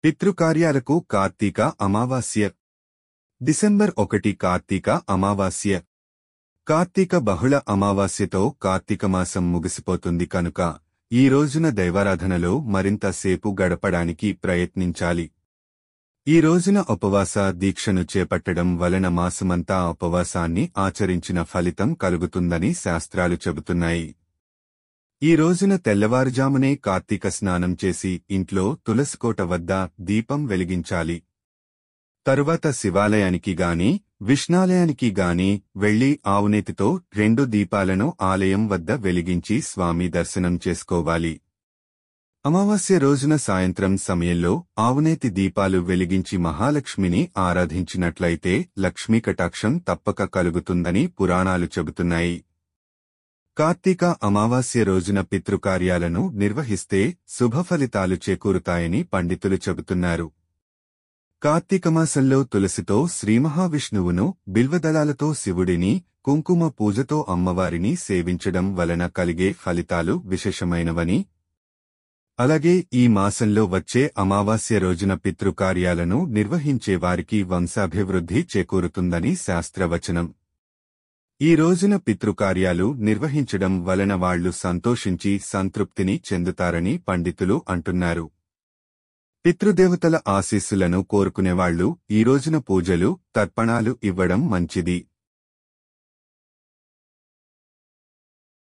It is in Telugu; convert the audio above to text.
పితృకార్యాలకు కార్తీక అమావాస్య. డిసెంబర్ 1 కార్తీక అమావాస్య. కార్తీక బహుళ అమావాస్యతో కార్తీకమాసం ముగిసిపోతుంది కనుక ఈ రోజున దైవారాధనలో మరింత సేపు గడపడానికి ప్రయత్నించాలి. ఈ రోజున ఉపవాస దీక్షను చేపట్టడం వలన మాసమంతా ఉపవాసాన్ని ఆచరించిన ఫలితం కలుగుతుందని శాస్త్రాలు చెబుతున్నాయి. ఈ రోజున తెల్లవారుజామునే కార్తీక స్నానం చేసి ఇంట్లో తులసికోట వద్ద దీపం వెలిగించాలి. తరువాత శివాలయానికి గాని విష్ణాలయానికి గాని వెళ్లి ఆవునేతితో 2 దీపాలను ఆలయం వద్ద వెలిగించి స్వామి దర్శనం చేసుకోవాలి. అమావాస్య రోజున సాయంత్రం సమయంలో ఆవునేతి దీపాలు వెలిగించి మహాలక్ష్మిని ఆరాధించినట్లయితే లక్ష్మీ కటాక్షం తప్పక కలుగుతుందని పురాణాలు చెబుతున్నాయి. కార్తీక అమావాస్య రోజున పితృకార్యాలను నిర్వహిస్తే శుభఫలితాలు చేకూరుతాయని పండితులు చెబుతున్నారు. కార్తీకమాసంలో తులసితో శ్రీమహావిష్ణువును, బిల్వదళాలతో శివుడిని, కుంకుమ పూజతో అమ్మవారిని సేవించడం వలన కలిగే ఫలితాలు విశేషమైనవని, అలాగే ఈ మాసంలో వచ్చే అమావాస్య రోజున పితృకార్యాలను నిర్వహించే వారికి వంశాభివృద్ధి చేకూరుతుందని శాస్త్రవచనం. ఈ రోజున పితృకార్యాలు నిర్వహించడం వలన వాళ్లు సంతోషించి సంతృప్తిని చెందుతారని పండితులు అంటున్నారు. పితృదేవతల ఆశీస్సులను కోరుకునేవాళ్లు ఈ రోజున పూజలు, తర్పణాలు ఇవ్వడం మంచిది.